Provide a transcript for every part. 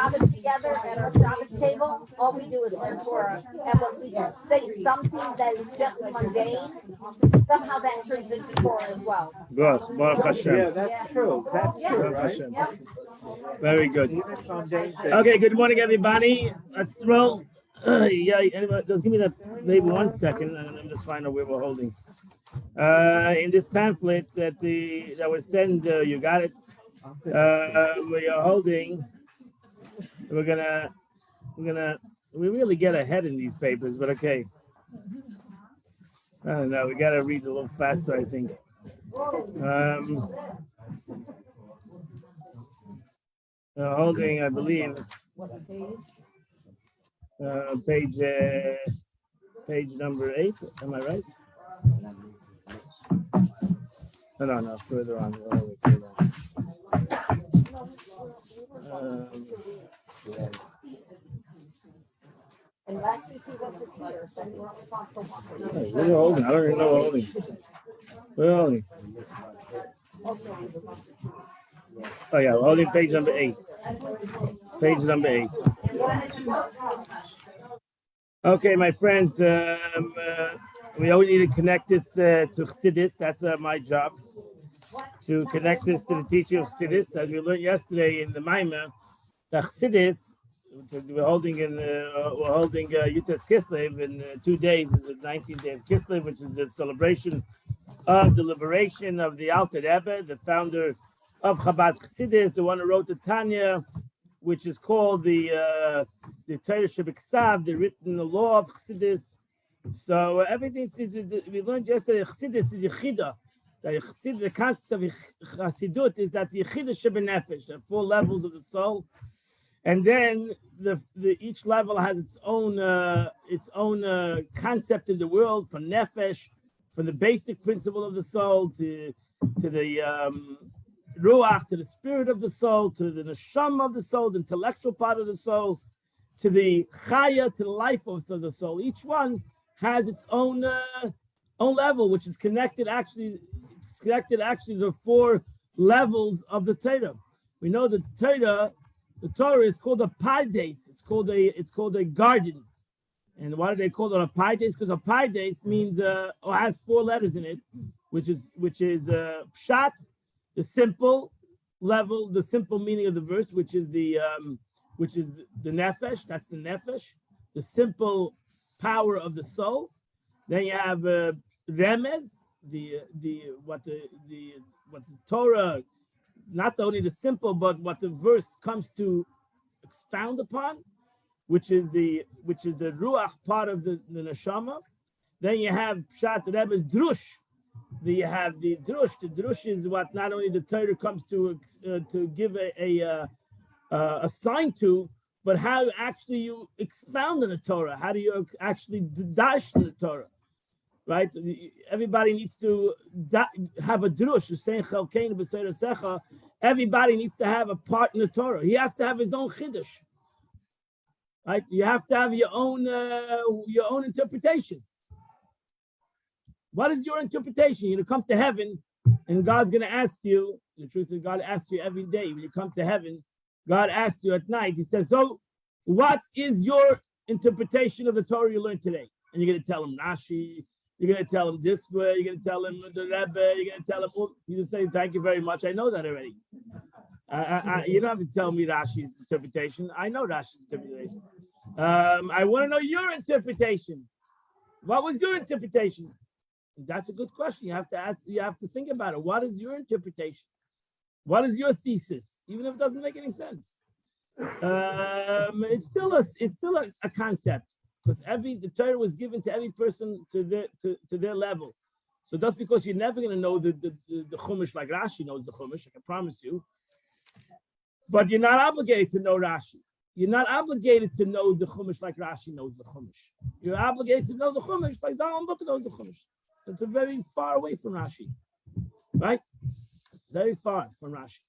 Shabbos together at our Shabbos table, all we do is learn Torah. And when we just say something that is just mundane, somehow that turns into Torah as well. Good. Baruch Hashem. Yeah, that's true. That's true, Baruch right? Hashem. Yeah. Very good. Even mundane things. Okay, good morning, everybody. Let's roll. Yeah, anybody, just give me that maybe 1 second, and I'm just find out where we're holding. In this pamphlet that was sent, you got it. We are holding. We really get ahead in these papers, but okay. I don't know. We gotta read a little faster, I think. Holding, I believe. Page number 8. Am I right? No, further on. And last week we went to Peter, so we were only gone for one. We're holding. I don't even know we're holding. We're holding. Oh yeah, we're holding page number 8. Page number 8. Okay, my friends, we only need to connect this to Chassidus. That's my job, to connect this to the teaching of Chassidus. As we learned yesterday in the Maimah, the Chassidus, we're holding Yutas Kislev in 2 days. Is the 19th day of Kislev, which is the celebration of the liberation of the Alter Rebbe, the founder of Chabad Chassidus, the one who wrote the Tanya, which is called the Torah Shebiksav, the written law of Chassidus. So everything we learned yesterday, Chassidus is Yechida. The concept of Chassidut is that the Yechida Shebenefesh, the 4 levels of the soul, and then each level has its own concept in the world, from Nefesh, from the basic principle of the soul to the Ruach, to the spirit of the soul, to the Neshama of the soul, the intellectual part of the soul, to the Chaya, to the life of the soul. Each one has its own level, which is connected. Actually, the 4 levels of the Torah. We know that the Torah is called a Pardes. It's called a garden. And why do they call it a Pardes? Because a Pardes means has 4 letters in it, which is Pshat, the simple level, the simple meaning of the verse, which is the nefesh. That's the nefesh, the simple power of the soul. Then you have remez, what the Torah, not only the simple, but what the verse comes to expound upon, which is the ruach part of the neshama. Then you have pshat, the Rebbe's drush. You have the drush. The drush is what not only the Torah comes to give a sign to, but how actually you expound on the Torah. How do you actually dash the Torah? Right? Everybody needs to have a drush. Everybody needs to have a part in the Torah. He has to have his own chiddush. Right? You have to have your own interpretation. What is your interpretation? You're going to come to heaven, and God's going to ask you. The truth is, God asks you every day. When you come to heaven, God asks you at night. He says, "So, what is your interpretation of the Torah you learned today?" And you're going to tell him Rashi. You're going to tell him this way. You're going to tell him the Rebbe. You're going to tell him. You just say, "Thank you very much. I know that already." You don't have to tell me Rashi's interpretation. I know Rashi's interpretation. I want to know your interpretation. What was your interpretation? That's a good question. You have to ask. You have to think about it. What is your interpretation? What is your thesis? Even if it doesn't make any sense, it's still a concept, because the Torah was given to every person to their level. So that's because you're never going to know the Chumash like Rashi knows the Chumash. I can promise you. But you're not obligated to know Rashi. You're not obligated to know the Chumash like Rashi knows the Chumash. You're obligated to know the Chumash like Zalman Book knows the Chumash. It's very far away from Rashi, right? Very far from Rashi.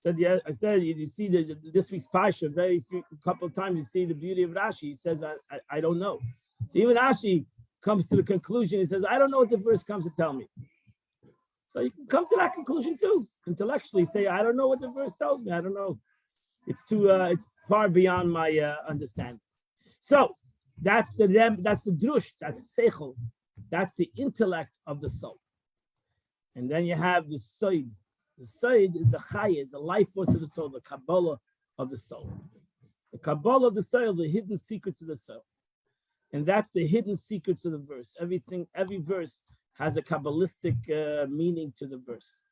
I said, you see this week's Pasha, a couple of times you see the beauty of Rashi. He says, I don't know. So even Rashi comes to the conclusion, he says, I don't know what the verse comes to tell me. So you can come to that conclusion too. Intellectually say, I don't know what the verse tells me. I don't know. it's far beyond my understanding. So that's the drush, that's seichel, that's the intellect of the soul. And then you have the soid. The soid is the chaya, is the life force of the soul, the Kabbalah of the soul. The Kabbalah of the soul, the hidden secrets of the soul. And that's the hidden secrets of the verse. Every verse has a Kabbalistic meaning to the verse.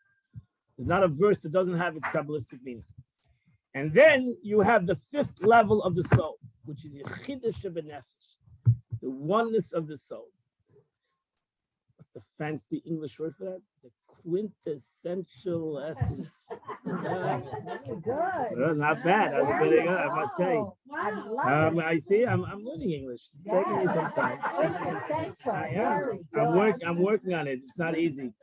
There's not a verse that doesn't have its Kabbalistic meaning. And then you have the fifth level of the soul, which is the oneness of the soul. What's the fancy English word for that? The quintessential essence. Good. Not bad. That was pretty good, I must say. I love it. I see. I'm learning English. It's taking me some time. Quintessential. I am. Very good. I'm working on it. It's not easy.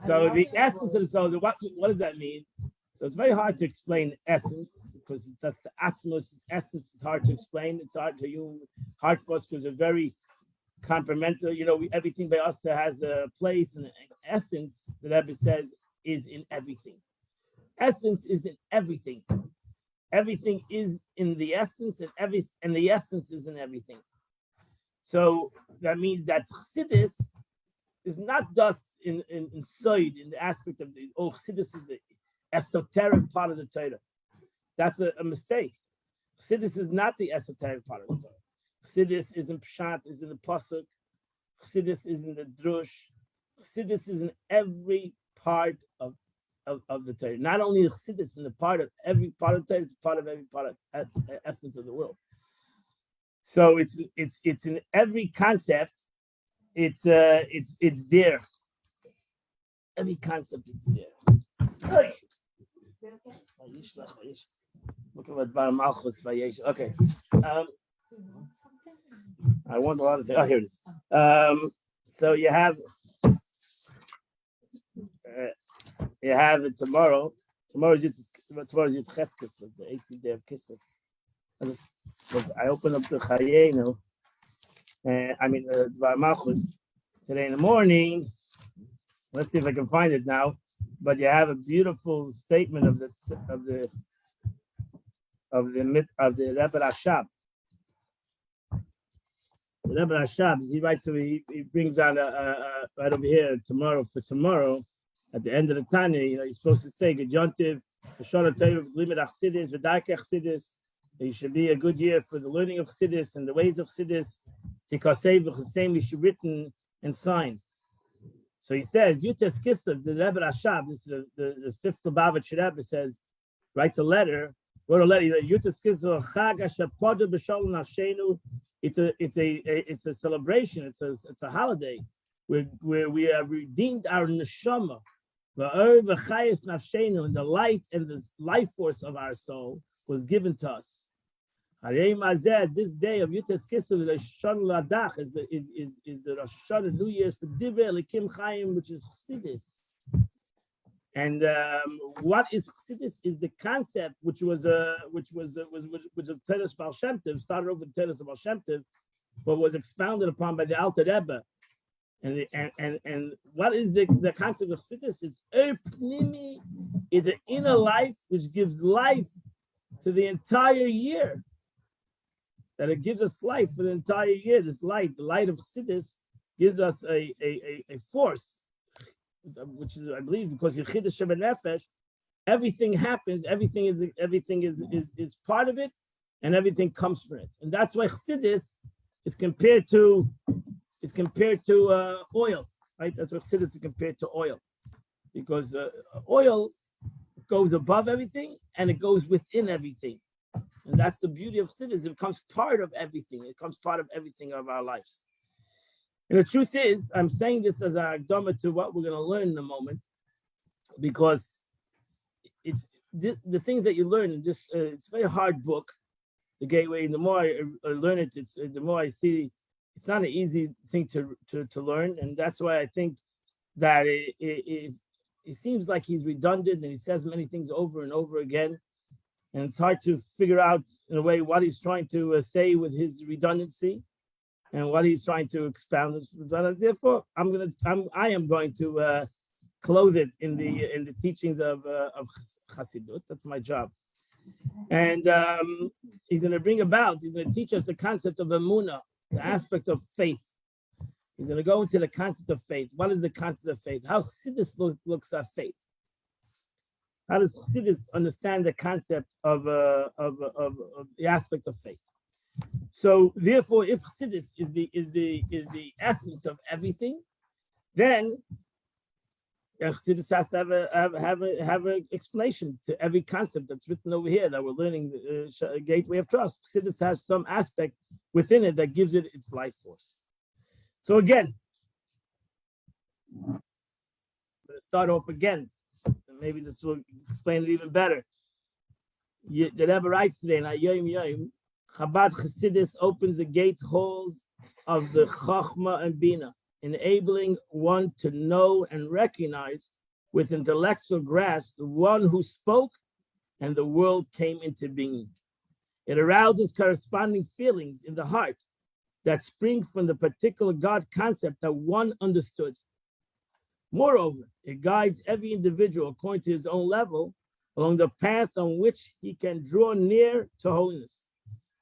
So the essence of the soul. What does that mean? So it's very hard to explain essence because that's the atmos. Essence is hard to explain. It's hard for us because it's very complementary. Everything by us has a place, and essence, the Rebbe says, is in everything. Essence is in everything. Everything is in the essence, and the essence is in everything. So that means that Chassidus is not just in Soid, in the aspect of Chassidus is the esoteric part of the Torah. That's a mistake. Chassidus is not the esoteric part of the Torah. Chassidus is in Pshat, is in the Pasuk. Chassidus is in the Drush. Chassidus is in every part of the Torah. Not only Chassidus in every part of the Torah, it's part of every part of essence of the world. So it's in every concept. It's there. Every concept is there. Look at what Bar Malchus Vayesh. Okay. I want a lot of things. Oh, here it is. So you have it tomorrow. Tomorrow is Cheskes, the 18th day of Kislev. I open up the Chayenu. Bar Malchus today in the morning. Let's see if I can find it now. But you have a beautiful statement of the Rebbe Rashab. The Rebbe Rashab, he writes, he brings on right over here tomorrow at the end of the Tanya. You're supposed to say Good Yontiv, V'Shana Torah, V'Limud Chassidus, V'Darkei Chassidus. It should be a good year for the learning of Chassidus and the ways of Chassidus. Tikasei v'Chasem, we should written and signed. So he says, Yutes Kislev, the Rebbe Rashab, this is the fifth Lubavitch Rebbe says, wrote a letter, Yutes Kislev, Chag Asher Poda B'Shalom Nafshenu. It's a celebration. It's a holiday where we have redeemed our neshama, and the light and the life force of our soul was given to us. This day of Yutes Kislev is the Rosh Hashanah, New Year's for Divrei Elikim Chaim, which is Chassidus. And what is Chassidus is the concept which was Teres Baal Shem Tov, started over with Teres Baal Shem Tov, but was expounded upon by the Alter Rebbe. And what is the concept of Chassidus? It's Pnimi, is an inner life which gives life to the entire year. That it gives us life for the entire year. This light, the light of Chassidus, gives us a force, which is, I believe, because Yechidas Sheba Nefesh, everything happens, everything is part of it, and everything comes from it. And that's why Chassidus is compared to oil, right? That's why Chassidus is compared to oil, because oil goes above everything and it goes within everything. And that's the beauty of Chassidus. It becomes part of everything. It becomes part of everything of our lives. And the truth is, I'm saying this as a akdama to what we're going to learn in a moment, because it's the things that you learn in this. It's a very hard book, The Gateway. And the more I learn it, the more I see it's not an easy thing to learn, and that's why I think that it seems like he's redundant and he says many things over and over again. And it's hard to figure out in a way what he's trying to say with his redundancy and what he's trying to expound. Therefore, I am going to clothe it in the teachings of Chassidut. That's my job. And he's going to teach us the concept of emunah, the aspect of faith. He's going to go into the concept of faith. What is the concept of faith? How Chassidus looks at faith. How does Chassidus understand the concept of the aspect of faith? So therefore, if Chassidus is the essence of everything, then Chassidus has to have an explanation to every concept that's written over here that we're learning. Gateway of Trust. Chassidus has some aspect within it that gives it its life force. So again, I'm going to start off again. Maybe this will explain it even better. The Rebbe writes today in Hayom Yom, Chabad Chassidus opens the gate halls of the Chachma and Bina, enabling one to know and recognize with intellectual grasp the one who spoke and the world came into being. It arouses corresponding feelings in the heart that spring from the particular God concept that one understood. Moreover, it guides every individual according to his own level along the path on which he can draw near to holiness,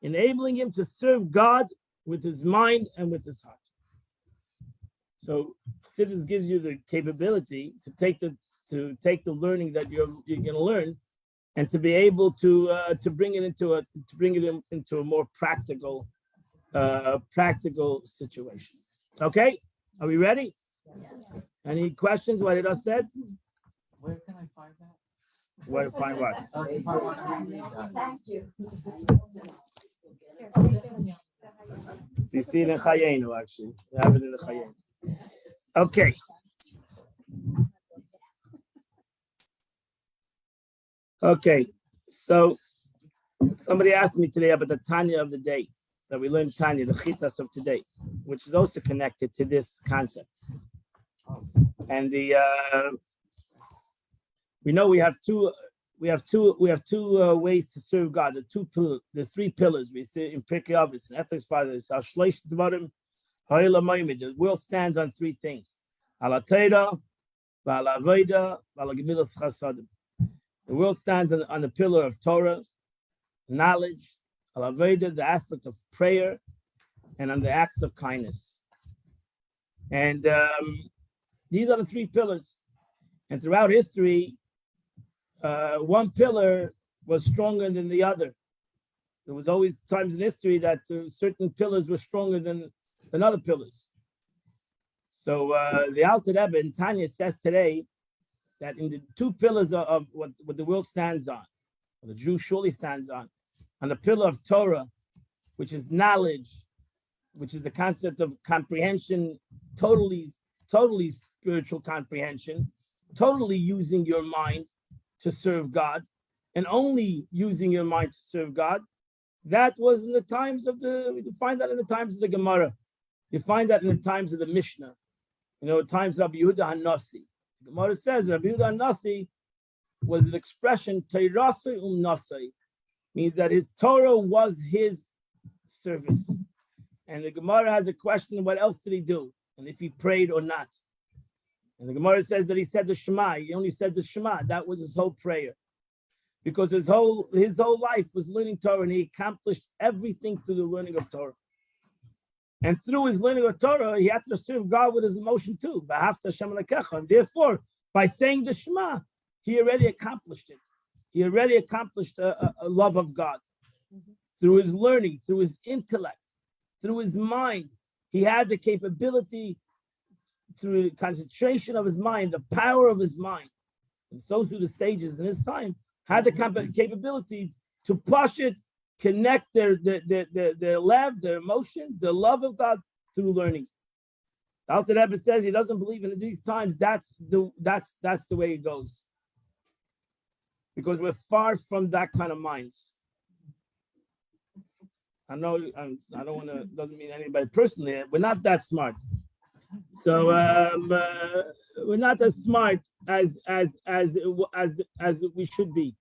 enabling him to serve God with his mind and with his heart. So Chassidus gives you the capability to take the learning that you're going to learn, and to be able to bring it into a more practical situation. Okay, are we ready? Yes. Any questions? What I said? Where can I find that? Where to find what? Thank you. You see it in Chayenu, actually. We have it in the Chayenu. Okay. Okay. So somebody asked me today about the Tanya of the day that we learned Tanya, the Chitas of today, which is also connected to this concept. And we know we have two ways to serve God. The three pillars we see in Pirkei Avos and Ethics Fathers. The world stands on three things: Ala Torah, Ala Avoda, Ala Gemilas Chasadim. The world stands on the pillar of Torah, knowledge, Ala Avoda, the aspect of prayer, and on the acts of kindness. And these are the three pillars. And throughout history, one pillar was stronger than the other. There was always times in history that certain pillars were stronger than other pillars. So the Alter Rebbe in Tanya says today that in the two pillars of what the world stands on, or the Jew surely stands on the pillar of Torah, which is knowledge, which is the concept of comprehension, totally spiritual comprehension, totally using your mind to serve God, and only using your mind to serve God. That was in the times of you find that in the times of the Gemara. You find that in the times of the Mishnah. Times of Rabbi Yehuda HaNasi. The Gemara says Rabbi Yehuda HaNasi was an expression, Teirasei Nasei, means that his Torah was his service. And the Gemara has a question, what else did he do? And if he prayed or not. And the Gemara says that he said the Shema. He only said the Shema. That was his whole prayer. Because his whole life was learning Torah, and he accomplished everything through the learning of Torah. And through his learning of Torah, he had to serve God with his emotion too. And therefore, by saying the Shema, he already accomplished it. He already accomplished a love of God. Through his learning, through his intellect, through his mind. He had the capability, through the concentration of his mind, the power of his mind. And so through the sages in his time, had the capability to push it, connect their love, their emotion, the love of God through learning. The Alter Rebbe says he doesn't believe in these times. That's the way it goes, because we're far from that kind of minds. I know I don't want to. Doesn't mean anybody personally. We're not that smart. So we're not as smart as we should be,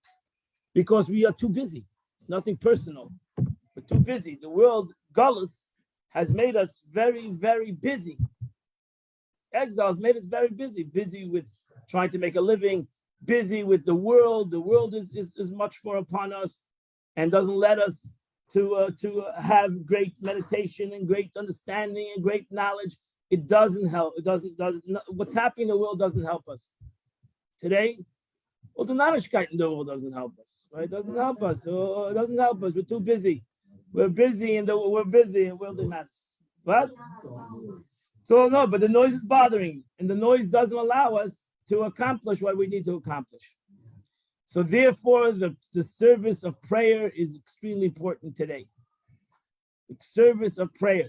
because we are too busy. It's nothing personal. We're too busy. The world, Gullus, has made us very, very busy. Exile has made us very busy with trying to make a living, busy with the world. The world is much more upon us and doesn't let us to have great meditation and great understanding and great knowledge. It doesn't help. It doesn't what's happening in the world doesn't help us today. Well, the Nanishkeit in the world doesn't help us, right? It doesn't help us. It doesn't help us. We're too busy. We're busy in the world in mass. What? So no, but the noise is bothering, and the noise doesn't allow us to accomplish what we need to accomplish. So therefore, the service of prayer is extremely important today. The service of prayer,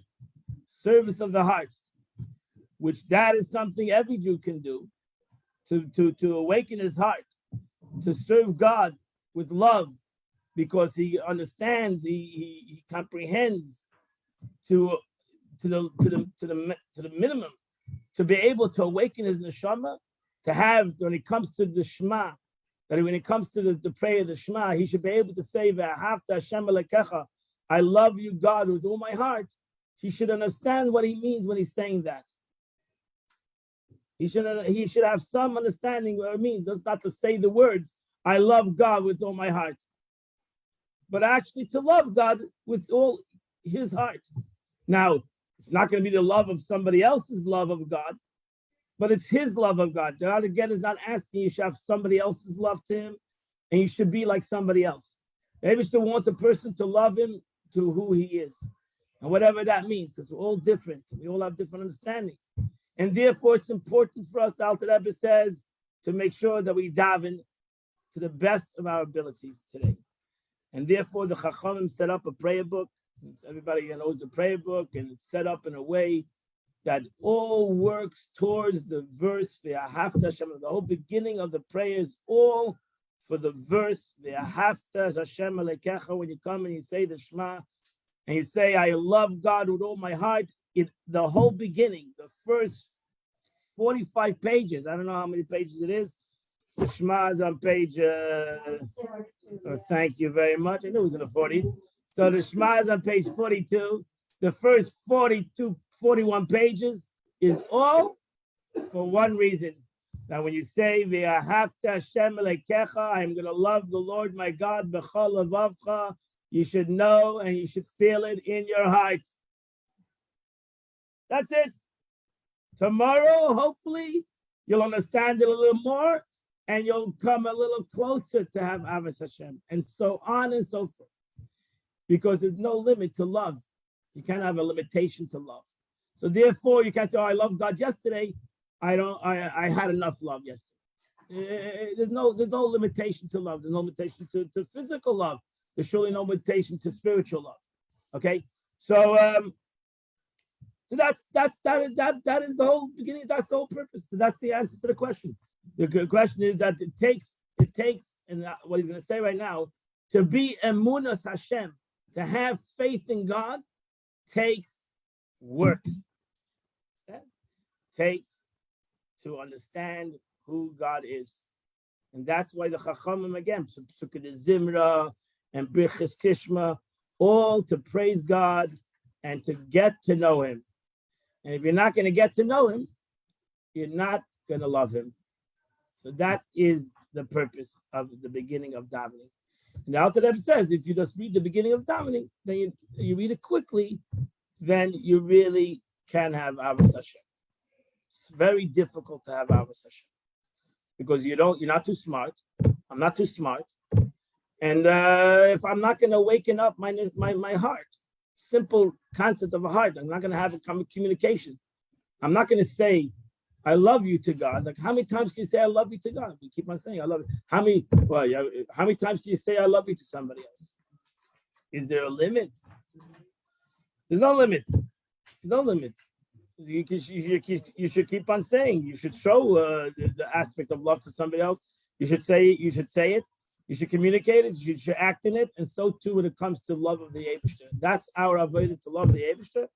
service of the heart, which that is something every Jew can do to awaken his heart, to serve God with love, because he understands, he comprehends to the minimum, to be able to awaken his neshama, to have, when it comes to the Shema, that when it comes to the prayer of the Shema, he should be able to say, "Ve'ahavta Hashem elekecha," I love you, God, with all my heart. He should understand what he means when he's saying that. He should have some understanding what it means. Just not to say the words, "I love God with all my heart," but actually to love God with all his heart. Now, it's not going to be the love of somebody else's love of God, but it's his love of God. God, again, is not asking you should have somebody else's love to him, and you should be like somebody else. Maybe still wants a person to love him to who he is, and whatever that means, because we're all different. We all have different understandings. And therefore, it's important for us, Alter Rebbe says, to make sure that we daven to the best of our abilities today. And therefore, the Chachamim set up a prayer book. Everybody knows the prayer book, and it's set up in a way that all works towards the verse, Ve'ahavta Hashem. The whole beginning of the prayer is all for the verse, Ve'ahavta Hashem elekecha. When you come and you say the Shema, and you say, I love God with all my heart, the whole beginning, the first 45 pages, I don't know how many pages it is. The Shema is on page, thank you very much. I knew it was in the 40s. So the Shema is on page 42. The first 41 pages is all for one reason. Now, when you say, Ve'ahavta Hashem elekecha, I'm going to love the Lord my God, b'chol levavcha, you should know and you should feel it in your heart. That's it. Tomorrow, hopefully, you'll understand it a little more and you'll come a little closer to have Avos Hashem, and so on and so forth. Because there's no limit to love. You can't have a limitation to love. So therefore, you can't say, "Oh, I loved God yesterday. I had enough love yesterday." There's no limitation to love. There's no limitation to physical love. There's surely no limitation to spiritual love. Okay, so that is the whole beginning. That's the whole purpose. So that's the answer to the question. The question is that it takes, and what he's going to say right now, to be emunas Hashem, to have faith in God, takes work. Takes to understand who God is, and that's why the Chachamim again, Psukkah de Zimra and Birchas Kishma, all to praise God and to get to know Him. And if you're not going to get to know Him, you're not going to love Him. So that is the purpose of the beginning of davening. And the Alter Rebbe says, if you just read the beginning of davening, then you read it quickly, then you really can have Avos Hashem. It's very difficult to have Avos Hashem because you're not too smart. I'm not too smart, and if I'm not going to waken up my heart, simple concept of a heart, I'm not going to have a communication. I'm not going to say I love you to God. Like, how many times can you say I love you to God? You keep on saying I love you. How many times can you say I love you to somebody else? Is there a limit? There's no limit. There's no limit. You should keep on saying. You should show the aspect of love to somebody else. You should say it. You should communicate it. You should act in it. And so too when it comes to love of the Eibishter. That's our avodah, to love the Eibishter.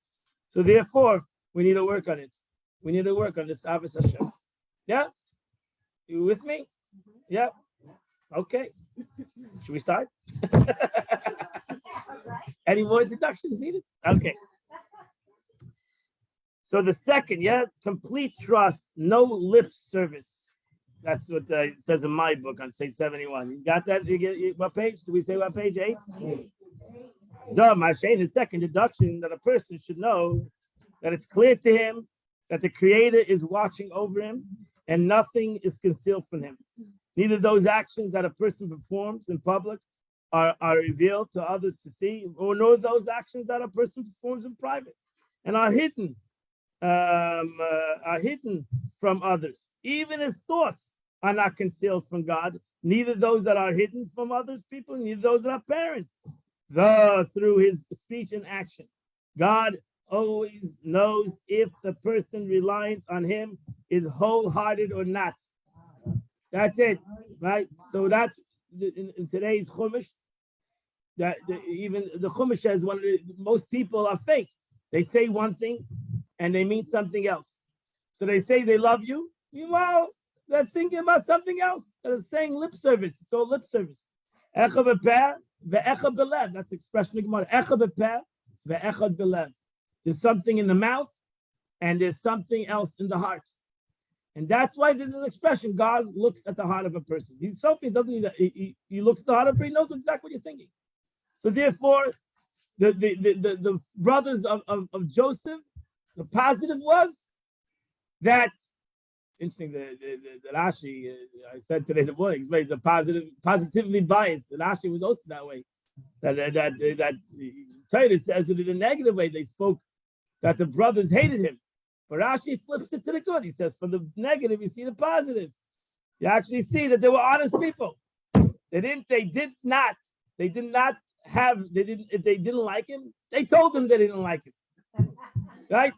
So therefore, we need to work on it. We need to work on this Avos Hashem. Yeah? You with me? Yeah? Okay. Should we start? Any more introductions needed? Okay. So the second, complete trust, no lip service. That's what it says in my book on page 71. You got that? What page? Do we say what page? 8? Duh, Mashain, the second deduction that a person should know that it's clear to him that the Creator is watching over him and nothing is concealed from him. Neither those actions that a person performs in public are revealed to others to see, or nor those actions that a person performs in private and are hidden from others. Even his thoughts are not concealed from God, neither those that are hidden from others people, neither those that are apparent. Through his speech and action, God always knows if the person reliant on him is wholehearted or not. That's it, right? So that's in today's Chumash. That even the Chumash says most people are fake. They say one thing and they mean something else. So they say they love you, meanwhile they're thinking about something else. They're saying lip service. It's all lip service. Echa b'peh ve'echa b'lev. That's the expression of Gemara. Echa b'peh ve'echa b'lev. There's something in the mouth and there's something else in the heart. And that's why there's an expression. God looks at the heart of a person. He's Sophie, doesn't he? He looks at the heart of a person. He knows exactly what you're thinking. So therefore, the brothers of Joseph, the positive was that. Interesting. The Rashi, I said today in the morning, explains the positively biased. The Rashi was also that way. That Titus says it in a negative way. They spoke that the brothers hated him. But Rashi flips it to the good. He says, from the negative, you see the positive. You actually see that they were honest people. If they didn't like him, they told him they didn't like him. Right?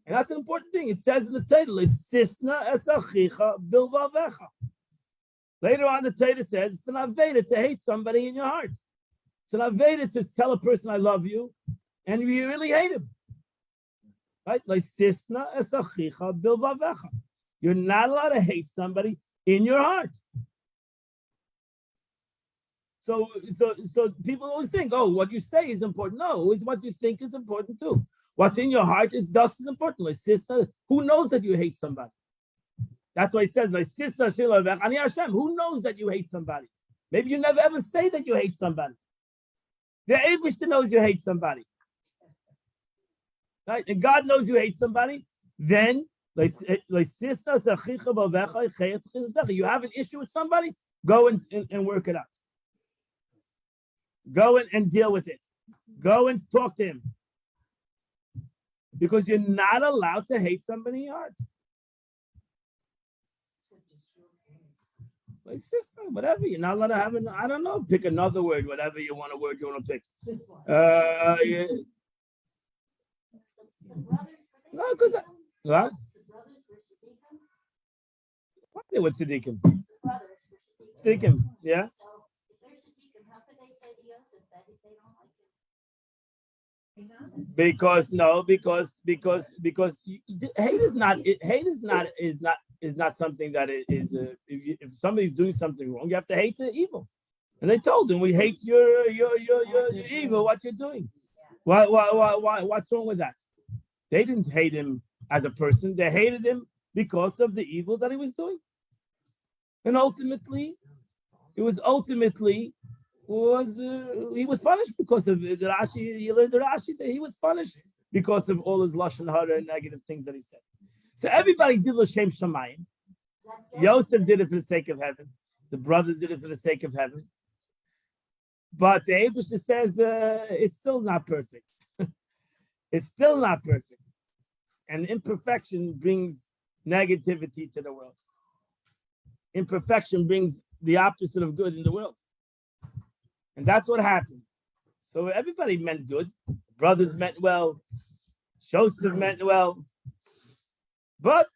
And that's an important thing. It says in the title, Sisna es achicha bilvavecha. Later on, the Torah says it's an aveda to hate somebody in your heart. It's an aveda to tell a person I love you, and you really hate him. Right? Like Sisna es achicha bilvavecha. You're not allowed to hate somebody in your heart. So people always think, oh, what you say is important. No, it's what you think is important too. What's in your heart is just as important. Like sister, who knows that you hate somebody? That's why he says, like sister, who knows that you hate somebody? Maybe you never ever say that you hate somebody. The Eibishter knows you hate somebody. Right? And God knows you hate somebody. Then, like sister, you have an issue with somebody, go and work it out. Go and deal with it. Go and talk to him. Because you're not allowed to hate somebody in your heart. Like sister, whatever. You're not allowed to have I don't know, pick another word, whatever you want to pick. Yeah. No, because what? What they were tzaddikim? Tzaddikim, yeah. Because hate is not something that is if somebody's doing something wrong, you have to hate the evil. And they told him, we hate your evil, what you're doing. Why what's wrong with that? They didn't hate him as a person, they hated him because of the evil that he was doing. And ultimately he was punished because of the Rashi. You learned the Rashi that he was punished because of all his lashon hara and negative things that he said. So everybody did l'shem shamayim. Yosef did it for the sake of heaven. The brothers did it for the sake of heaven. But the Eibishter says it's still not perfect. It's still not perfect, and imperfection brings negativity to the world. Imperfection brings the opposite of good in the world. And that's what happened. So everybody meant good. Brothers meant well. Joseph meant well. But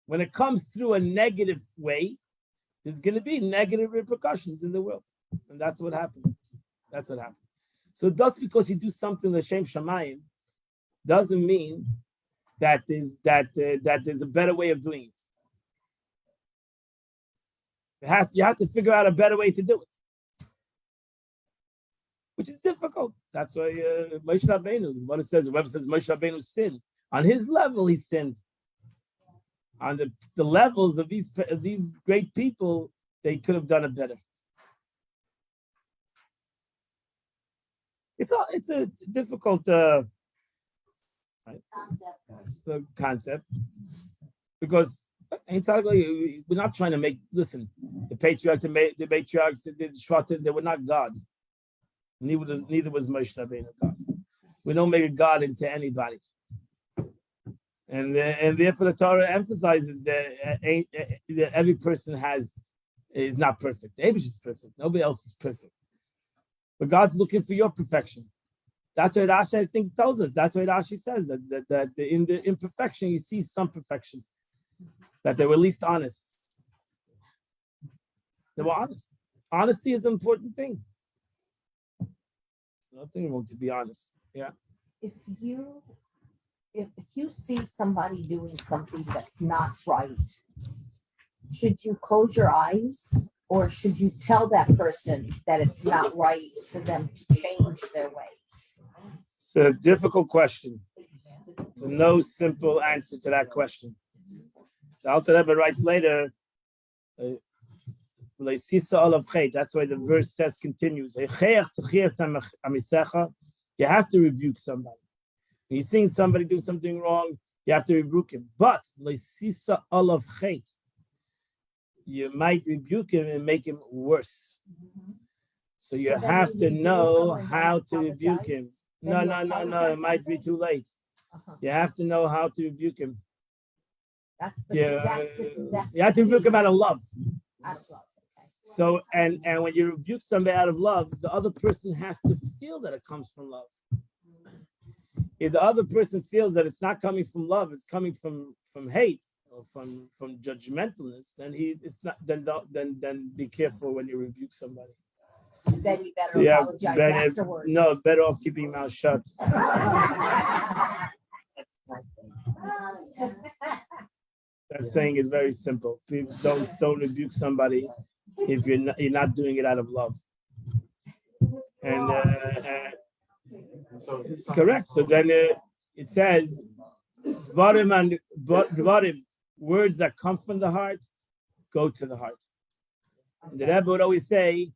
when it comes through a negative way, there's going to be negative repercussions in the world. And that's what happened. That's what happened. So just because you do something l'shem shamayim doesn't mean that there's a better way of doing it. You have to figure out a better way to do it, which is difficult. That's why Moshe Rabbeinu, what it says, the Rebbe says Moshe Rabbeinu sinned. On his level, he sinned. on the levels of these great people, they could have done it better. It's a difficult concept because we're not trying to make. Listen, the patriarchs, the matriarchs, the Shvatim, they were not God. Neither was Moshe Rabbeinu God. We don't make a God into anybody. And therefore the Torah emphasizes that every person is not perfect. The Abish is perfect. Nobody else is perfect. But God's looking for your perfection. That's what Rashi, I think, tells us. That's what Rashi says, that in the imperfection you see some perfection. That they were at least honest. They were honest. Honesty is an important thing. There's nothing wrong to be honest. Yeah. If you see somebody doing something that's not right, should you close your eyes or should you tell that person that it's not right for them to change their ways? It's a difficult question. There's no simple answer to that question. The Alter Rebbe writes later, that's why the verse says continues. You have to rebuke somebody. When you're seeing somebody do something wrong, you have to rebuke him. But you might rebuke him and make him worse. So you have to know how to rebuke him. No, it might be too late. You have to know how to rebuke him. You have to rebuke him out of love. Out of love. So and when you rebuke somebody out of love, the other person has to feel that it comes from love. If the other person feels that it's not coming from love, it's coming from hate or from judgmentalness, then then be careful when you rebuke somebody. Then you better apologize afterwards. No, better off keeping your mouth shut. That saying is very simple. People don't rebuke somebody if you're not doing it out of love. And correct. So then it says, Dvarim, words that come from the heart, go to the heart. And the Rebbe would always say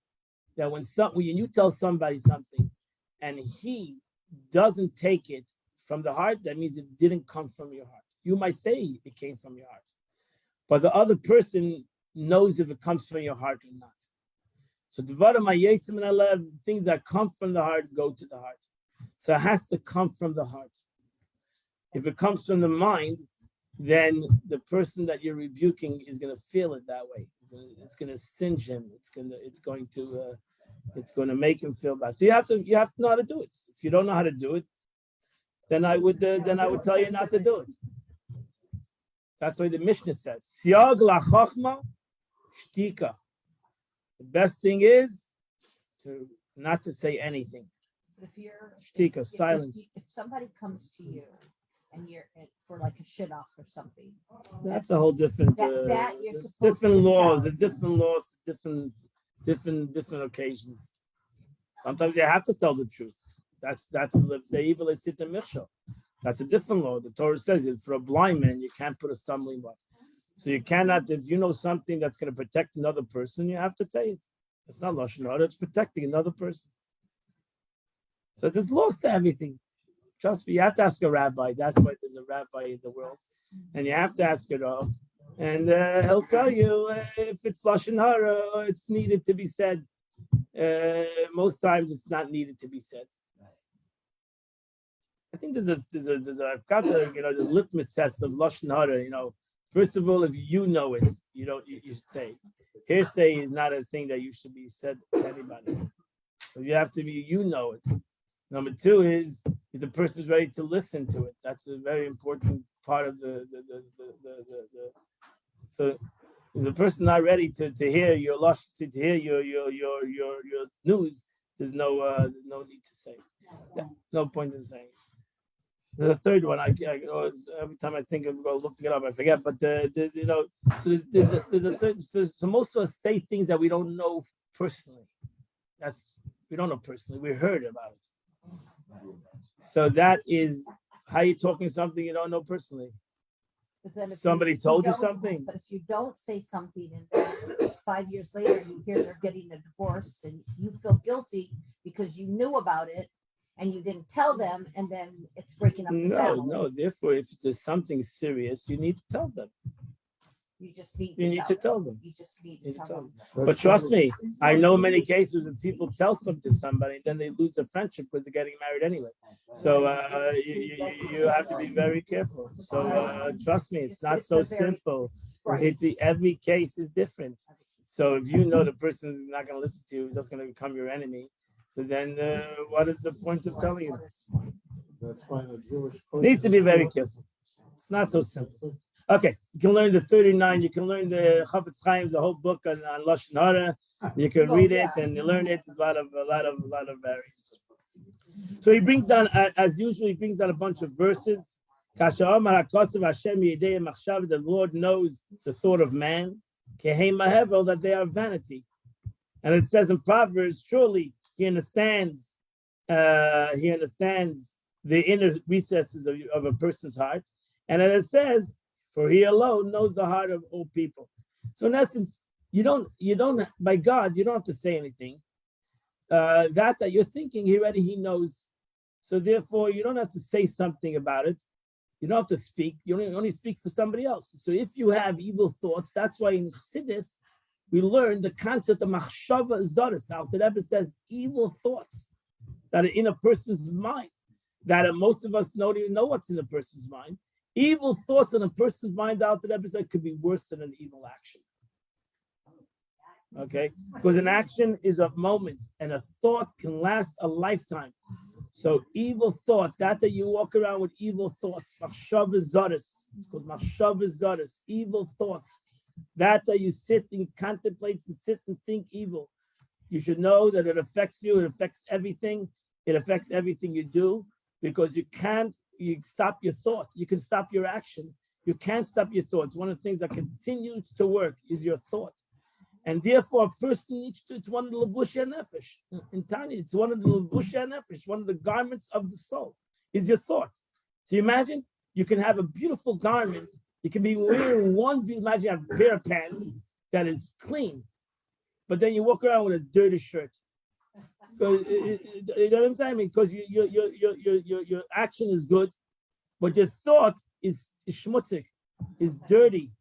that when you tell somebody something and he doesn't take it from the heart, that means it didn't come from your heart. You might say it came from your heart, but the other person knows if it comes from your heart or not. So the things that come from the heart go to the heart. So it has to come from the heart. If it comes from the mind, then the person that you're rebuking is going to feel it that way. It's going to singe him. It's going to make him feel bad. So you have to know how to do it. If you don't know how to do it, then I would tell you not to do it. That's why the Mishnah says, "Siag la chochma shtika." The best thing is not to say anything. But if you're Shtika, silence. If somebody comes to you and you're for like a shit off or something, that's a whole different different laws. There's different laws, different occasions. Sometimes you have to tell the truth. That's the evil is sit in michshel. That's a different law. The Torah says it for a blind man, you can't put a stumbling block. So you cannot, if you know something that's going to protect another person, you have to say it. It's not lashon hara, it's protecting another person. So there's laws to everything. Trust me, you have to ask a rabbi. That's why there's a rabbi in the world, and you have to ask it all, and he'll tell you if it's lashon hara or it's needed to be said. Most times it's not needed to be said. I think there's I've got the litmus test of lashon hara. First of all, if you know it, you should say. Hearsay is not a thing that you should be said to anybody. So you have to be, it. Number two is if the person is ready to listen to it. That's a very important part of the. So if the person not ready to hear your to hear your news, there's no need to say. No point in saying. The third one, I every time I think of looking it up, I forget. But there's so most of us say things that we don't know personally. We don't know personally. We heard about it. So that is how you're talking something you don't know personally. But then if Somebody told you don't- something. But if you don't say something and then 5 years later you hear they're getting a divorce and you feel guilty because you knew about it and you didn't tell them, and then it's breaking up the family. No. Therefore, if there's something serious, you need to tell them. You just need You need to tell them. You just need You to need to tell tell them. But trust me, I know many cases where people tell something to somebody, then they lose a friendship because they're getting married anyway. So you have to be very careful. So trust me, it's not so simple. Right. Every case is different. So if you know the person is not going to listen to you, he's just going to become your enemy. So then what is the point of telling you? That's why the Jewish Needs to be very careful. It's not so simple. Okay, you can learn the 39. You can learn the Chafetz Chaim's, the whole book on Lashon Hara. You can read it and you learn it. There's a lot of variants. So he brings down, as usual, he brings down a bunch of verses. The Lord knows the thought of man, that they are vanity. And it says in Proverbs, surely he understands the inner recesses of a person's heart. And then it says, for he alone knows the heart of all people. So in essence, you don't by God, you don't have to say anything. That you're thinking, he knows. So therefore, you don't have to say something about it. You don't have to speak. You only speak for somebody else. So if you have evil thoughts, that's why in Chassidus, we learn the concept of machshava zoros. The Rebbe says evil thoughts that are in a person's mind, that most of us don't even know what's in a person's mind. Evil thoughts in a person's mind, the Rebbe said, could be worse than an evil action. Okay, because an action is a moment, and a thought can last a lifetime. So evil thought, that you walk around with evil thoughts, machshava zoros, it's called machshava zoros, evil thoughts. That you sit and contemplate and sit and think evil. You should know that it affects you. It affects everything. It affects everything you do, because you stop your thought. You can stop your action. You can't stop your thoughts. One of the things that continues to work is your thought. And therefore, a person needs to, it's one of the levushei nefesh. In Tanya, it's one of the levushei nefesh, one of the garments of the soul, is your thought. So you imagine, you can have a beautiful garment. You can be wearing imagine you have a pair of pants that is clean, but then you walk around with a dirty shirt. Because you know what I'm saying? Because your action is good, but your thought is schmutzig, is dirty,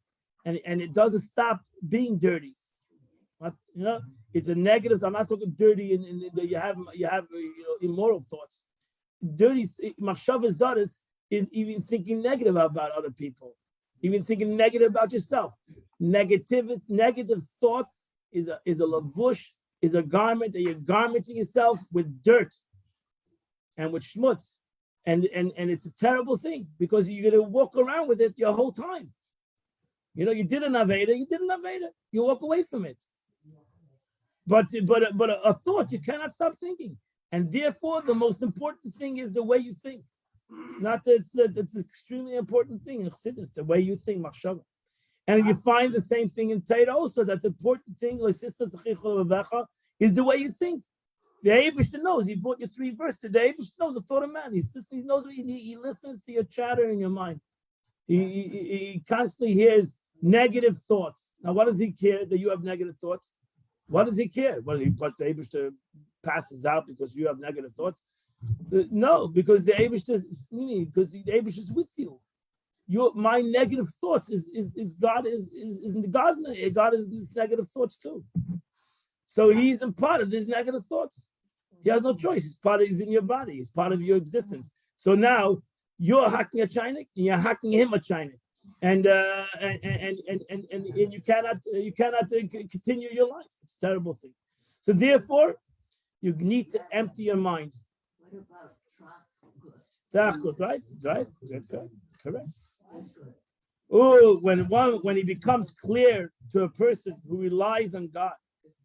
and it doesn't stop being dirty. You know, it's a negative. I'm not talking dirty, and you have immoral thoughts. Dirty machshava zoros is even thinking negative about other people, even thinking negative about yourself. Negative thoughts is a lavush, is a garment that you're garmenting yourself with dirt and with schmutz, and it's a terrible thing, because you're gonna walk around with it your whole time. You know, you did an aveda, you walk away from it. But a thought, you cannot stop thinking, and therefore the most important thing is the way you think. It's an extremely important thing in Chassidus, the way you think, machshava. And you find the same thing in Tatum also, that the important thing is the way you think. The Eibishter knows. He brought you 3 verses. The Eibishter knows the thought of man. He knows. He listens to your chatter in your mind. He constantly hears negative thoughts. Now, what does he care that you have negative thoughts? What does he care? Well, the Eibishter passes out because you have negative thoughts? No, because the Eibishter is with you. My negative thoughts is God is in God's name. God is in these negative thoughts too. So he's a part of these negative thoughts. He has no choice. He's in your body. He's part of your existence. So now you're hacking a chinik and you're hacking him a chinik, and you cannot continue your life. It's a terrible thing. So therefore, you need to empty your mind. What about Good, right? Good. Correct. Oh, when he becomes clear to a person who relies on God,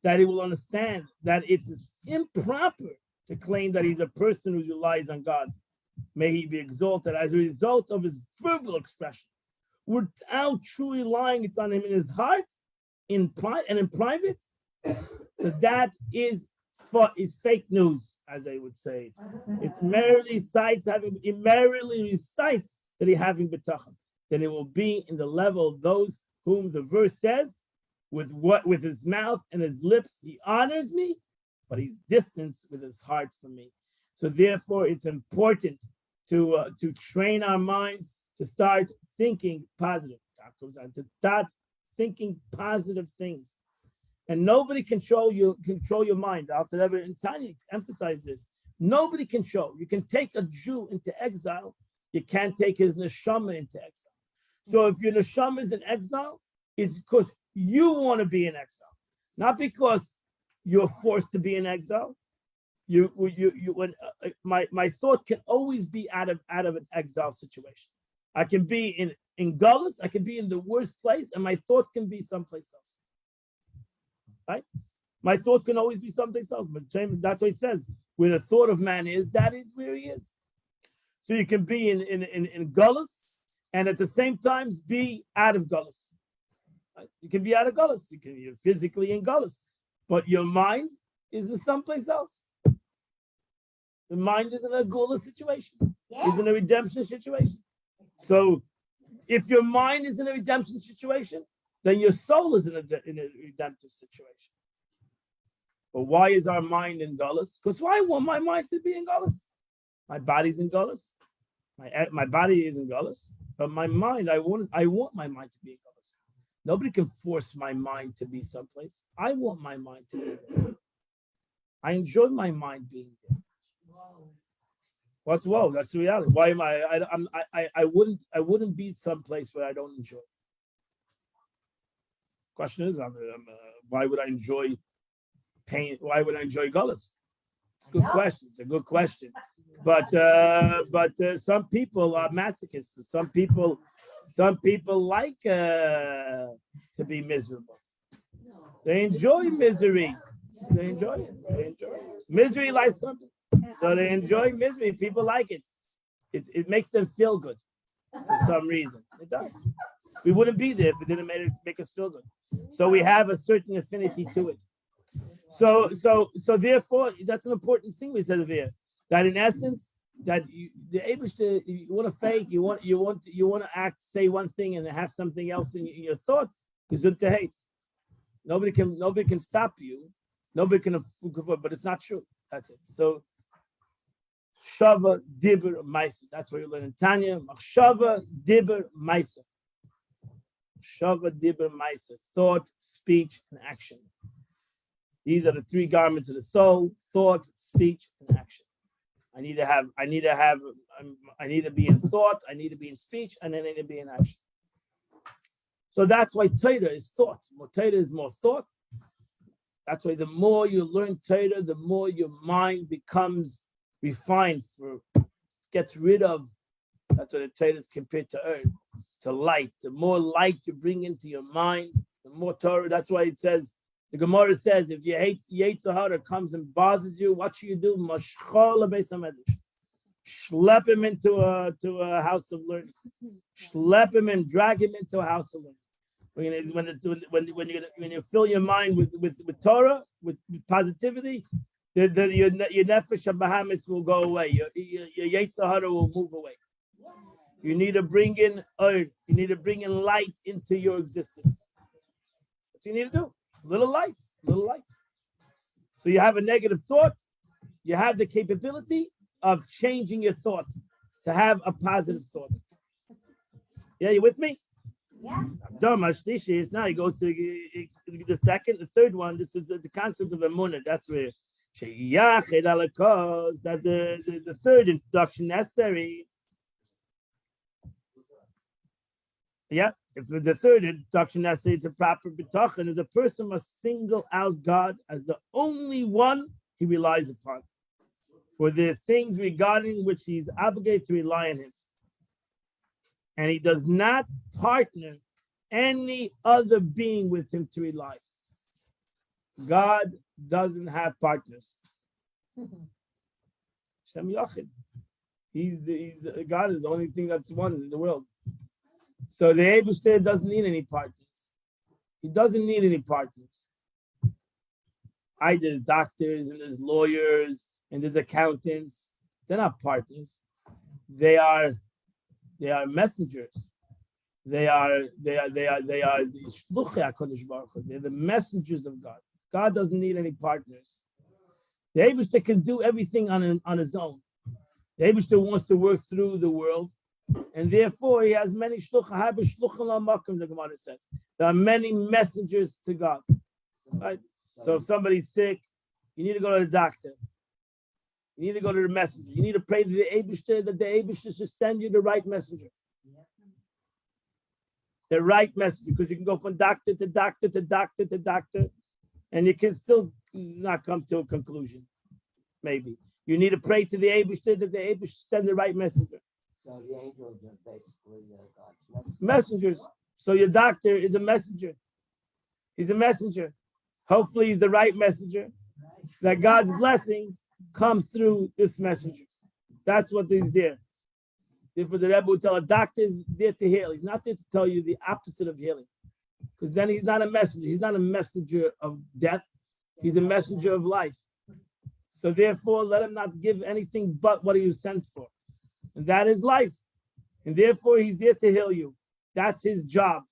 that he will understand that it's improper to claim that he's a person who relies on God. May he be exalted as a result of his verbal expression, without truly relying it's on him in his heart, in private. So that is fake news, as they would say. It merely recites that he having bitachon. then it will be in the level of those whom the verse says, with his mouth and his lips he honors me, but he's distanced with his heart from me. So therefore, it's important to train our minds to start thinking positive. To start thinking positive things, and nobody control your mind. After ever, and Tanya emphasized this. Nobody can control. You can take a Jew into exile. You can't take his neshama into exile. So if your neshama is in exile, it's because you want to be in exile, not because you're forced to be in exile. My thought can always be out of an exile situation. I can be in Gullus, I can be in the worst place, and my thought can be someplace else. Right? My thought can always be someplace else. But that's what it says. Where the thought of man is, that is where he is. So you can be in Gullus and at the same time be out of Gullus. Right? You can be out of Gullus. You're physically in Gullus, but your mind is in someplace else. The mind is in a Gula situation. Is in a redemption situation. So if your mind is in a redemption situation, then your soul is in a redemptive situation. But why is our mind in Gullus? Because why want my mind to be in Gullus? My body's in Gullus. My body is in Gullus. But my mind, I want my mind to be in Gullus. Nobody can force my mind to be someplace. I want my mind to be there. I enjoy my mind being there. What's whoa? That's the reality. Why am I wouldn't be someplace where I don't enjoy. Question is, why would I enjoy pain? Why would I enjoy Gullus? It's a good question. It's a good question. But some people are masochists. Some people like to be miserable. They enjoy misery. They enjoy it. Misery likes something. So they enjoy misery. People like it. It makes them feel good for some reason. It does. We wouldn't be there if it didn't make us feel good. So we have a certain affinity to it. So therefore, that's an important thing we said here. That in essence, that the Eibishter, you want to fake, you want to act, say one thing and have something else in your thought. Gesund to hate. Nobody can stop you. Nobody can, but it's not true. That's it. So Shava Dibur Maisa. That's what you learn in Tanya. Shava Dibur Maisa. Shava Dibur Maisa. Thought, speech, and action. These are the three garments of the soul: thought, speech, and action. I need to be in thought, I need to be in speech, and then I need to be in action. So that's why Torah is thought. More Torah is more thought. That's why the more you learn Torah, the more your mind becomes refined, gets rid of. That's what the Torah is compared to earth, to light. The more light you bring into your mind, the more Torah. That's why it says, the Gemara says, if you hate Yetzer Hara comes and bothers you, what should you do? Schlep him into a house of learning. Schlep him and drag him into a house of learning. When you fill your mind with Torah, with positivity, your nefesh habahamis will go away. Your Yetzer Hara will move away. You need to bring in earth. You need to bring in light into your existence. That's what you need to do. Little lights. So you have a negative thought. You have the capability of changing your thought to have a positive thought. Yeah, you with me? Yeah. Now he goes to the third one. This is the concept of emunah. That's where that's the third introduction necessary. Yeah, if the third introduction necessary to proper bitachon is a person must single out God as the only one he relies upon for the things regarding which he is obligated to rely on him. And he does not partner any other being with him to rely. God doesn't have partners. Shem Yachid. God is the only thing that's one in the world. So the Eibishter doesn't need any partners. He doesn't need any partners. There's doctors and there's lawyers and there's accountants. They're not partners. They are messengers. They are the shluchei HaKadosh Baruch Hu. They're the messengers of God. God doesn't need any partners. The Eibishter can do everything on his own. The Eibishter wants to work through the world, and therefore he has many shluchim. The Gemara says there are many messengers to God. Right? So if somebody's sick, you need to go to the doctor. You need to go to the messenger. You need to pray to the Eibishter that the Eibishter should send you the right messenger. The right messenger, because you can go from doctor to doctor to doctor to doctor, and you can still not come to a conclusion. Maybe you need to pray to the Eibishter that the Eibishter send the right messenger. So the angels are basically God's Messengers. So your doctor is a messenger. He's a messenger. Hopefully, he's the right messenger. That God's blessings come through this messenger. That's what he's there. Therefore, the Rebbe would tell a doctor is there to heal. He's not there to tell you the opposite of healing. Because then he's not a messenger. He's not a messenger of death. He's a messenger of life. So therefore, let him not give anything but what he was sent for. And that is life. And therefore, he's there to heal you. That's his job.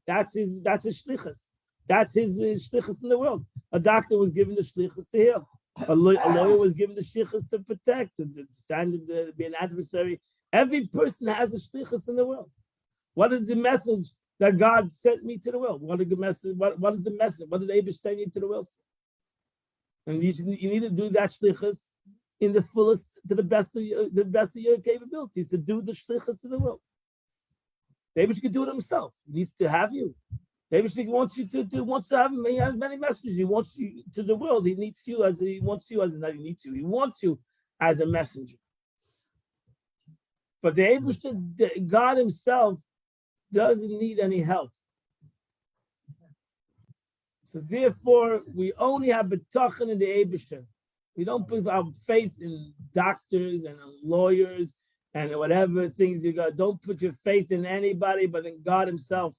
That's his shlichus. That's his shlichus in the world. A doctor was given the shlichus to heal. A lawyer was given the shlichus to protect, to stand, to be an adversary. Every person has a shlichus in the world. What is the message that God sent me to the world? What is the message? What is the message? What did Abish send you to the world for? And you need to do that shlichus in the fullest, to the best of your capabilities, to do the shlichus in the world. Abish can do it himself. He needs to have you. Abish wants you wants to have him. He has many messages. He wants you to the world. He needs you as he wants you as not he needs you. He wants you as a messenger. But the Eibishter, God Himself, doesn't need any help. So therefore, we only have betachan in the Eibishter. We don't put our faith in doctors and lawyers and whatever things you got. Don't put your faith in anybody but in God Himself.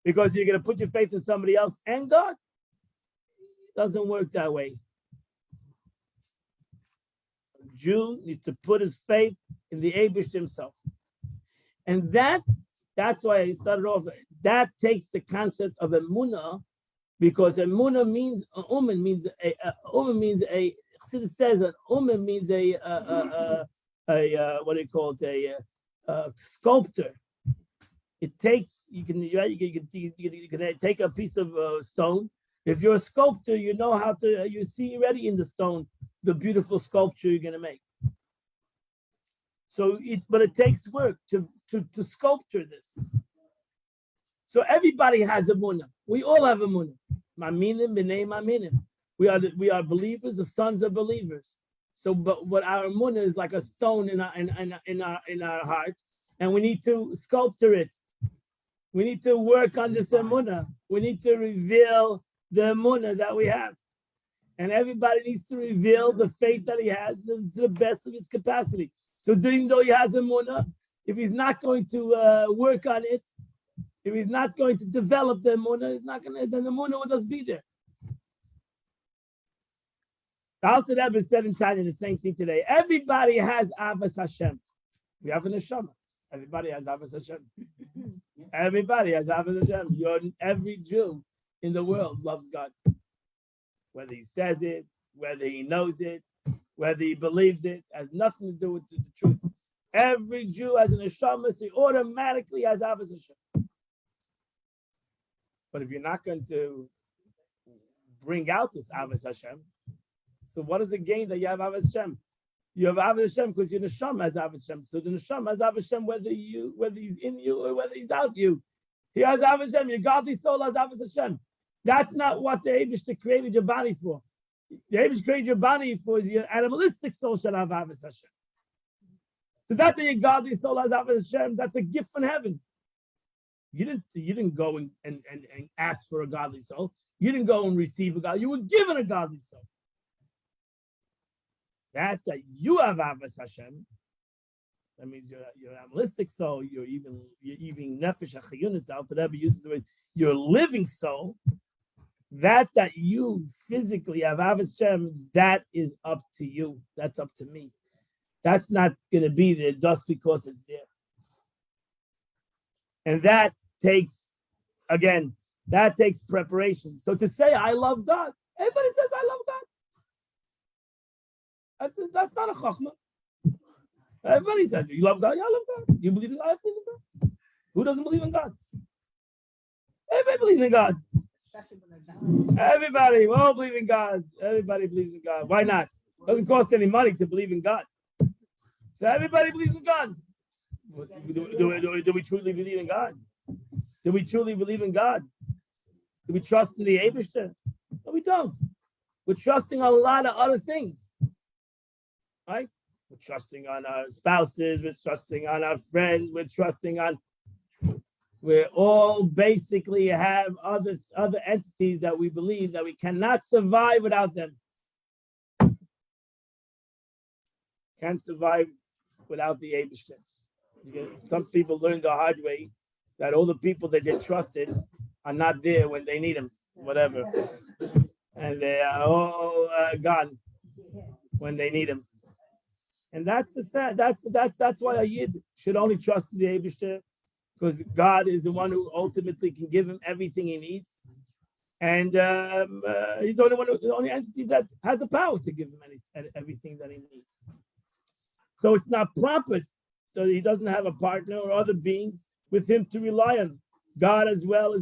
Because you're going to put your faith in somebody else and God. It doesn't work that way. Jew needs to put his faith in the Eibush himself. And that's why I started off, that takes the concept of emunah, because emunah means, umen means a, it says an umen means what do you call it, a sculptor. It takes, you can take a piece of stone. If you're a sculptor, you know how to, you see already in the stone the beautiful sculpture you're going to make. So but it takes work to sculpture this. So everybody has a munah. We all have a munah. Maminim b'nei maminim. We are believers, the sons of believers. So, but our munah is like a stone in our heart, and we need to sculpture it. We need to work on this emunah. We need to reveal the emunah that we have. And everybody needs to reveal the faith that he has to the best of his capacity. So even though he has emunah, if he's not going to work on it, if he's not going to develop the emunah, he's not going to, then the emunah will just be there. The Alter Rebbe said in Tanya the same thing today. Everybody has Avas Hashem. We have an neshama. Everybody has Avas Hashem. Everybody has Avas Hashem. Every Jew in the world loves God. Whether he says it, whether he knows it, whether he believes it, has nothing to do with the truth. Every Jew has an neshama, so he automatically has Avas Hashem. But if you're not going to bring out this Avas Hashem, so what is the gain that you have Avas Hashem? You have Avas Hashem because your neshama has Avas Hashem. So the neshama has Avas Hashem whether he's in you or whether he's out you. He has Avas Hashem. Your godly soul has Avas Hashem. That's not what the Eibishter created your body for. The Eibishter created your body for is your animalistic soul should have Avas Hashem. So that your godly soul has Avas Hashem, that's a gift from heaven. You didn't go and ask for a godly soul. You didn't go and receive a God. You were given a godly soul. That you have Avas Hashem. That means your animalistic soul, you're even nefesh hachayunis. Alter Rebbe uses the word your living soul. That you physically have Avas Hashem, that is up to you. That's up to me. That's not going to be there just because it's there. And that takes preparation. So to say I love God, everybody says I love God. That's not a chachma. Everybody says you love God. Yeah, I love God. You believe in God? I believe in God. Who doesn't believe in God? Everybody believes in God. Especially when they're dying. Everybody, we all believe in God. Everybody believes in God. Why not? Doesn't cost any money to believe in God. So everybody believes in God. Do we truly believe in God? Do we truly believe in God? Do we trust in the Eibishter? No, we don't. We're trusting on a lot of other things, right? We're trusting on our spouses. We're trusting on our friends. We all basically have other entities that we believe that we cannot survive without them. Can't survive without the Eibishter. Some people learned the hard way that all the people that they trusted are not there when they need them, whatever, and they are all gone when they need them. And that's why a Yid should only trust the Eibishter, because God is the one who ultimately can give him everything he needs, and he's the only entity that has the power to give him everything that he needs. So it's not proper. So he doesn't have a partner or other beings with him to rely on. God as well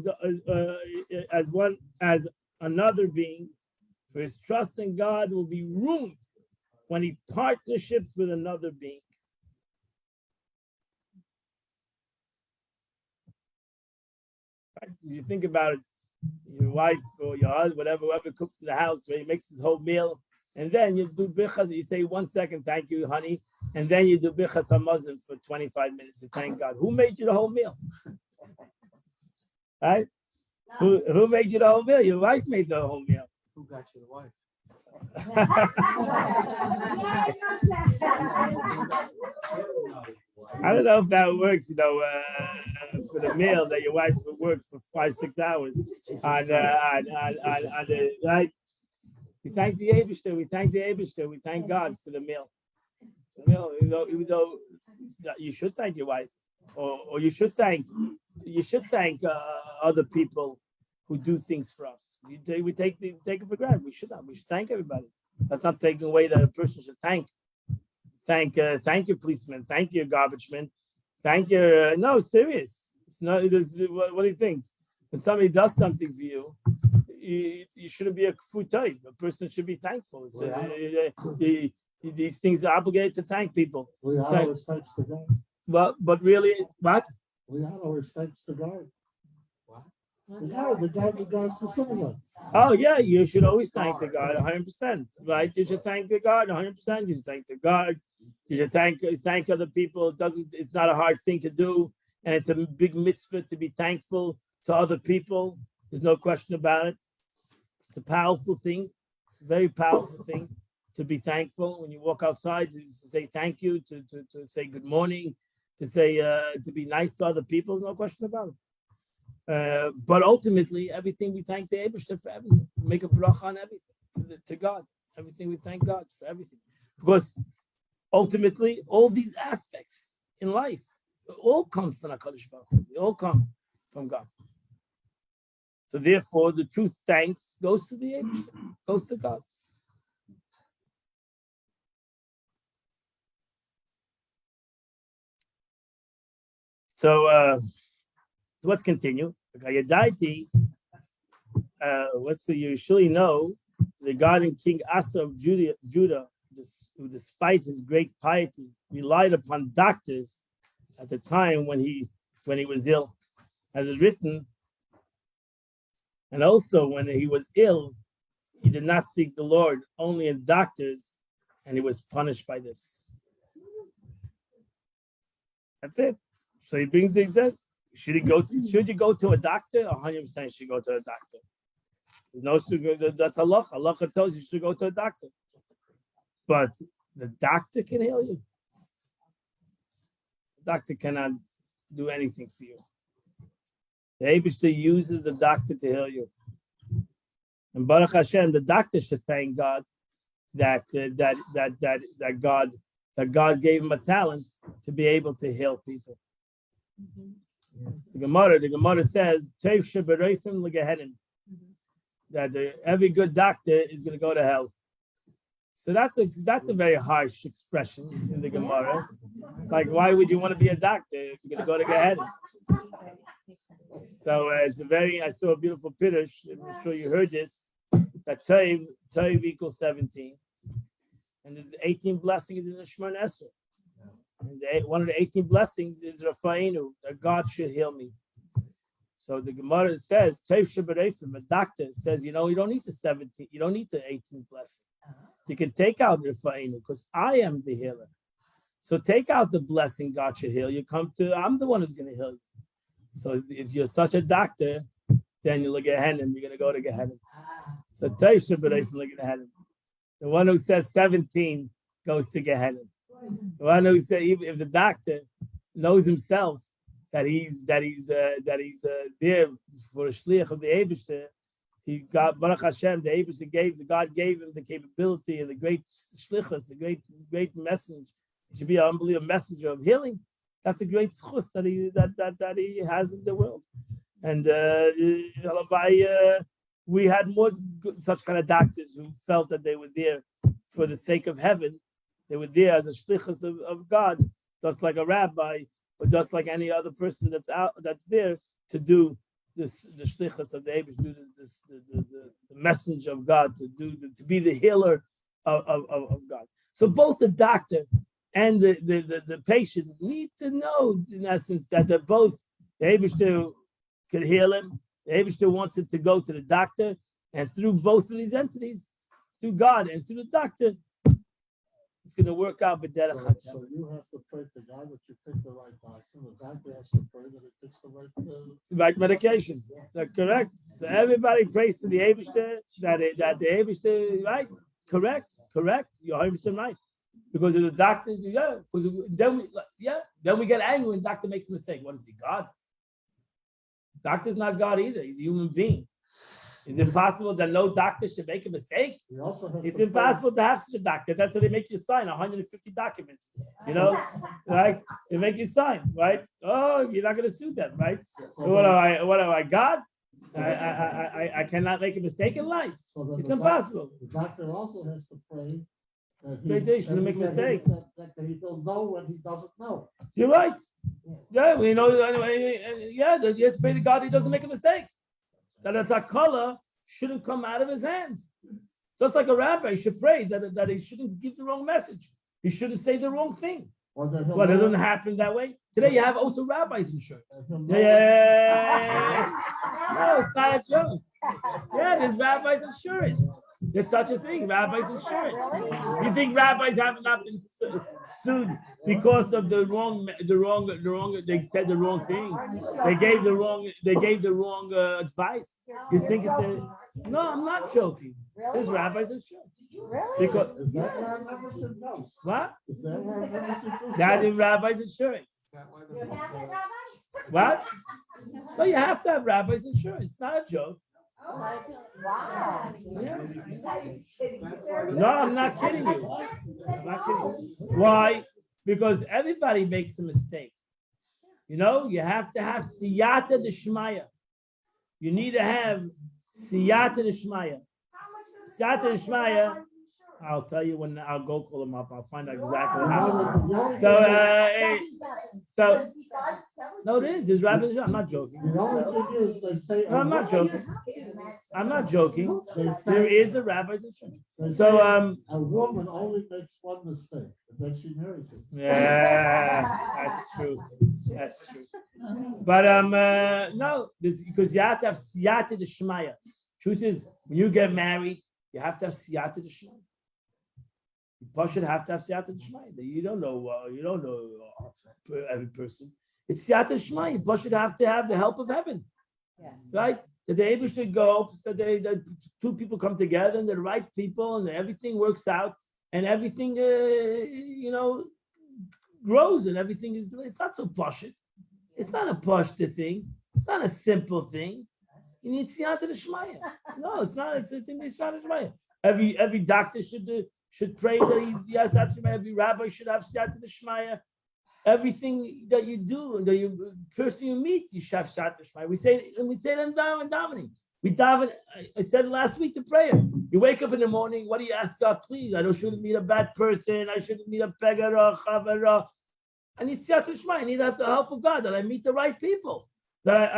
as another being. For his trust in God will be ruined when he partnerships with another being. Right? You think about it, your wife or your husband, whoever cooks to the house, where he makes his whole meal, and then you do bichas, you say 1 second, thank you, honey, and then you do bichas hamazon for 25 minutes to thank God. Who made you the whole meal? Right? Who made you the whole meal? Your wife made the whole meal. Who got you the wife? I don't know if that works, for the meal that your wife would work for 5-6 hours on right. We thank the Eibishter. We thank the Eibishter. We thank God for the meal. Even though you should thank your wife, or you should thank other people who do things for us. We take it for granted. We should thank everybody. That's not taking away that a person should thank your policeman, thank your garbage man, thank your no, serious. It's not. What do you think? When somebody does something for you, you shouldn't be a kfu type. A person should be thankful. These things are obligated to thank people. Always thanks to God. But really, what? Always thanks to God. What? The God that God's the son of us. Oh yeah, you should always thank the God 100%, right? You should thank the God 100%. You should thank the God. You should thank other people. It's not a hard thing to do, and it's a big mitzvah to be thankful to other people. There's no question about it. It's a powerful thing. It's a very powerful thing to be thankful when you walk outside, to say thank you, to say good morning, to say to be nice to other people. There's no question about it. But ultimately, everything we thank the Eibishter for everything. Make a bracha on everything to God. Everything we thank God for everything, because ultimately, all these aspects in life all come from HaKadosh Baruch Hu. They all come from God. So therefore, the true thanks goes to the Eibishter, goes to God. So let's continue. You surely know the God and King Asa of Judah, who despite his great piety, relied upon doctors at the time when he was ill, as is written. And also when he was ill, he did not seek the Lord, only in doctors, and he was punished by this. That's it. So he says, should you go to a doctor? 100% you should go to a doctor. That's halacha. Halacha tells you should go to a doctor. But the doctor can heal you. The doctor cannot do anything for you. The Eibishter uses the doctor to heal you. And Baruch Hashem, the doctor should thank God that that God gave him a talent to be able to heal people. The Gemara says, "Tev shebereifim legehenim," that every good doctor is going to go to hell. So that's a very harsh expression in the Gemara. Like, why would you want to be a doctor if you're going to go to Gehenna? So I saw a beautiful pirush. I'm sure you heard this. That Tev equals 17, and there's 18 blessings in the Shemona Esrei. And one of the 18 blessings is Rafa'inu, that God should heal me. So the Gemara says, Tev shebereifim, a doctor says, you don't need the 17, you don't need the 18 blessings. You can take out Rafa'inu because I am the healer. So take out the blessing, God should heal you. I'm the one who's going to heal you. So if you're such a doctor, then you look at Gehenna, you're going to go to Gehenna. So Tev shebereifim legehenim. The one who says 17 goes to Gehenna. The one who says, even if the doctor knows himself that he's there for a shliach of the Eibishter, he got Baruch Hashem. The Eibishter God gave him the capability and the great shlichus, the great message. He should be an unbelievable messenger of healing. That's a great schus that he has in the world. And we had more such kind of doctors who felt that they were there for the sake of heaven. They were there as a shlichus of God, just like a rabbi, or just like any other person that's there to do the shlichus of the Eibush, do the message of God, to be the healer of God. So both the doctor and the patient need to know, in essence, that they're both, the Eibush could heal him. The Eibush wants him to go to the doctor, and through both of these entities, through God and through the doctor, it's going to work out. So you have to pray to God that you pick the right doctor. The doctor has to pray that he picks the right medication. That's correct. So everybody prays to the Eibishter that the Eibishter, right? Correct. You're 100% right. Because of the doctor, then we get angry when the doctor makes a mistake. What is he, God? The doctor's not God either. He's a human being. Is it possible that no doctor should make a mistake? It's impossible to have such a doctor. That's why they make you sign 150 documents. Right? They make you sign, right? Oh, you're not going to sue them, right? So what am I, God? I cannot make a mistake in life. It's impossible. The doctor also has to pray that he shouldn't make a mistake. That he will know when he doesn't know. You're right. Yeah, we know. Yeah, you have to pray to God he doesn't make a mistake. That a takala shouldn't come out of his hands. Just like a rabbi should pray that he shouldn't give the wrong message. He shouldn't say the wrong thing. But it doesn't happen that way. Today you have also rabbis insurance. Yeah. No, it's not a joke. Yeah, there's rabbis insurance. There's such a thing, rabbis insurance. You think rabbis have not been sued because of the wrong? They said the wrong things. They gave the wrong advice. You think it's no? I'm not joking. There's rabbis insurance. Because what? That is rabbis insurance. What? No, you have to have rabbis insurance. It's not a joke. Wow. Yeah. No, I'm not kidding you. Why? Because everybody makes a mistake. You have to have siyata d'shmaya. You need to have siyata d'shmaya. Siyata d'shmaya. I'll tell you when I'll go call him up. I'll find out exactly how. So no, it is. There's rabbis. I'm not joking. The only thing is they say. No, I'm not joking. I'm not joking. There is a rabbi's insurance. So a woman only makes one mistake, and then she marries him. Yeah, that's true. That's true. But no, because you have to have siyata d'shmaya. Truth is, when you get married, you have to have siyata d'shmaya. You should have to have siyata d'shmaya. You don't know every person. It's siyata d'shmaya. You should have to have the help of heaven. Yes. Right? That the able should go, so that two people come together and the right people and everything works out and everything, grows and everything is, it's not so pashut. It's not a pashut thing. It's not a simple thing. You need siyata d'shmaya. No, it's not. It's in siyata d'shmaya. Every doctor should should pray that yes, every rabbi should have Siyata D'Shmaya. Everything that you do, the person you meet, you should have Siyata D'Shmaya. We say them davening. We daven. I said last week the prayer. You wake up in the morning. What do you ask God? Please, I shouldn't meet a bad person. I shouldn't meet a beggar, chavara. I need Siyata D'Shmaya. I need the help of God. That I meet the right people. That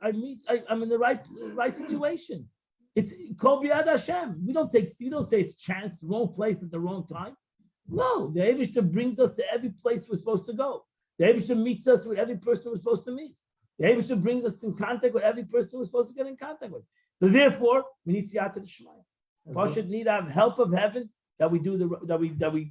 I'm in the right situation. It's Kol B'Yad Hashem. You don't say it's chance, wrong place at the wrong time. No, the Eibishter brings us to every place we're supposed to go. The Eibishter meets us with every person we're supposed to meet. The Eibishter brings us in contact with every person we're supposed to get in contact with. So therefore, we need Siyata D'Shmaya. Pashat need to have help of heaven that we do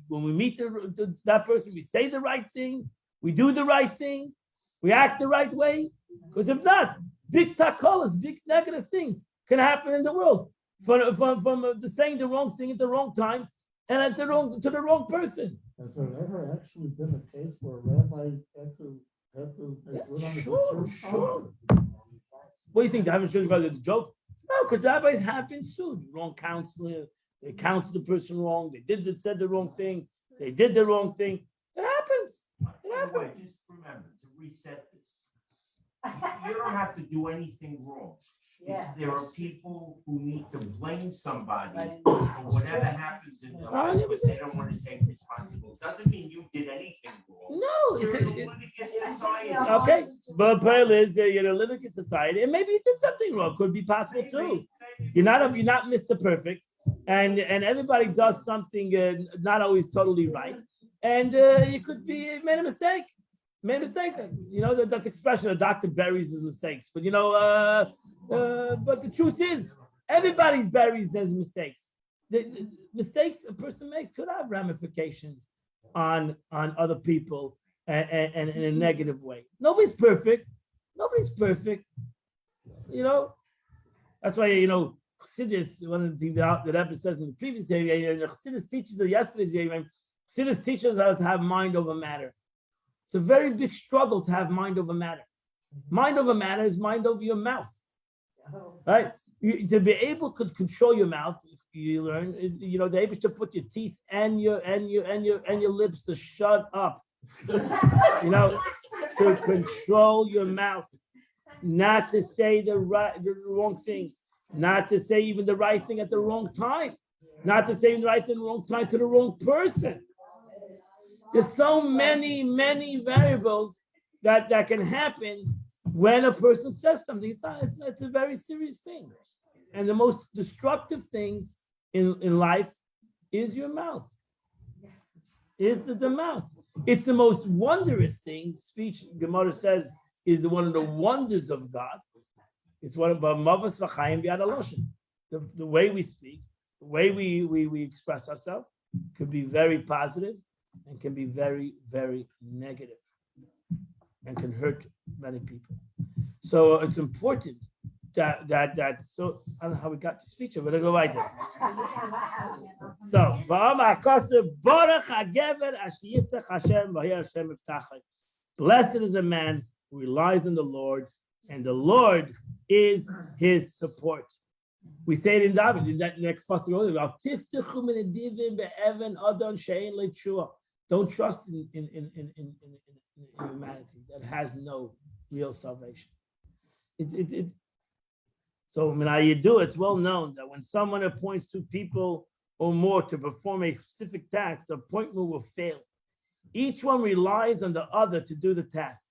when we meet that person, we say the right thing, we do the right thing, we act the right way. Because if not, big takalas, big negative things can happen in the world from saying the wrong thing at the wrong time and to the wrong person. Has there ever actually been a case where a rabbi had to Sure. What do you think? The Having Shul is a joke? No, because rabbis have been sued. Wrong counselor, they counseled the person wrong, said the wrong thing, they did the wrong thing. It happens. It happens. Just remember to reset this. You don't have to do anything wrong. Yeah. There are people who need to blame somebody for whatever happens in their life because they don't want to take responsibility. Doesn't mean you did anything wrong. No, You're in a Leviticus society. okay. But Pearl is you're a Leviticus society, and maybe you did something wrong. Could be possible too. You're not Mr. Perfect, and everybody does something not always totally right, and you could be made a mistake. You know that's expression. A doctor buries his mistakes, but but the truth is, everybody buries his mistakes. The mistakes a person makes could have ramifications on other people and in a negative way. Nobody's perfect. That's why Chassidus. One of the things that Rebbe says in the previous year, Chassidus teaches us yesterday's year. Chassidus teaches us to have mind over matter. It's a very big struggle to have mind over matter. Mind over matter is mind over your mouth, right? To be able to control your mouth, you learn. They're able to put your teeth and your lips to shut up. To control your mouth, not to say the wrong thing, not to say even the right thing at the wrong time, not to say the right thing at the wrong time to the wrong person. There's so many variables that can happen when a person says something. It's a very serious thing. And the most destructive thing in life is your mouth. Is the mouth. It's the most wondrous thing. Speech, Gemara says, is one of the wonders of God. It's one of the mavas v'chaim v'yad haloshen. The way we speak, the way we express ourselves could be very positive and can be very, very negative and can hurt many people. So it's important that so I don't know how we got to speech, but I'll go right there. So blessed is a man who relies on the Lord, and the Lord is his support. We say it in David, in that next passage. Don't trust in humanity that has no real salvation. So when you do, it's well known that when someone appoints 2 people or more to perform a specific task, the appointment will fail. Each one relies on the other to do the task.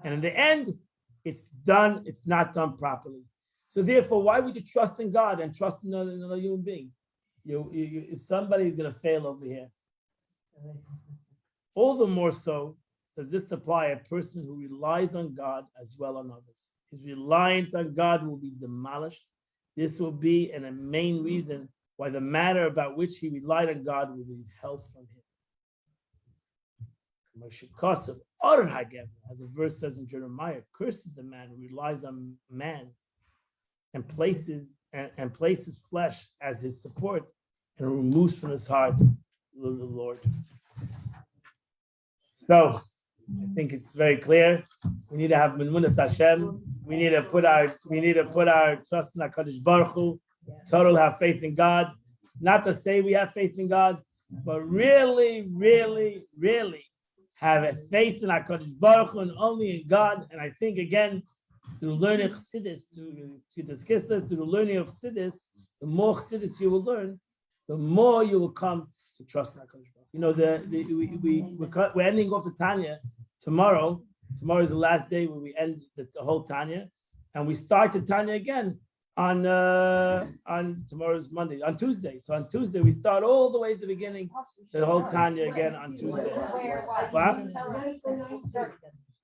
And in the end, it's not done properly. So therefore, why would you trust in God and trust in another human being? Somebody's going to fail over here. All the more so does this apply a person who relies on God as well on others. His reliance on God will be demolished. This will be a main reason why the matter about which he relied on God will be withheld from him. As the verse says in Jeremiah, curses the man who relies on man and places flesh as his support and removes from his heart the Lord. So I think it's very clear. We need to have Minmunas Hashem. We need to put our trust in HaKadosh Baruch Hu. Total have faith in God. not to say we have faith in God, but really, really, really have a faith in HaKadosh Baruch Hu and only in God. And I think again, through learning Chassidus, to discuss this, through the learning of Chassidus, the more Chassidus you will learn, the more you will come to trust in HaKadosh Baruch Hu. You know, we're ending off the Tanya tomorrow. Tomorrow is the last day where we end the whole Tanya, and we start the Tanya again on tomorrow's Monday, on Tuesday. So on Tuesday we start all the way at the beginning, the whole Tanya again on Tuesday. What?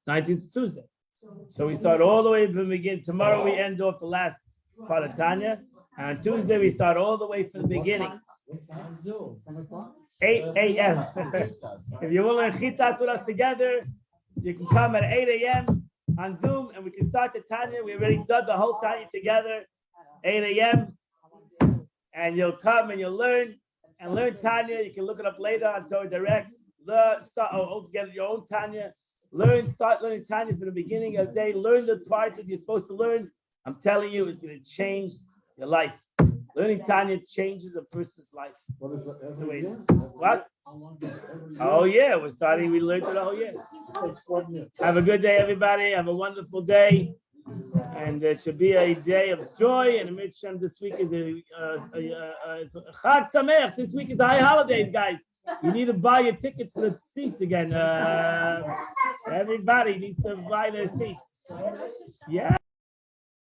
19th is Tuesday. So we start all the way from the beginning. Tomorrow we end off the last part of Tanya, and on Tuesday we start all the way from the beginning. 8 a.m. If you want to chitas with us together, you can come at 8 a.m. on Zoom, and we can start the Tanya. We already done the whole Tanya together, 8 a.m. And you'll come and you'll learn Tanya. You can look it up later on Torah Direct. Get your own Tanya. Start learning Tanya from the beginning of the day. Learn the parts that you're supposed to learn. I'm telling you, it's going to change your life. Learning Tanya changes a person's life. What is that? That's the way it is. Every year? What? How long is it? Every year? Oh yeah, we learned it the whole year. Takes 1 year. Have a good day, everybody. Have a wonderful day. And there should be a day of joy. And Mitzvah this week is a Chag Sameach. This week is the high holidays, guys. You need to buy your tickets for the seats again. Everybody needs to buy their seats. Yeah.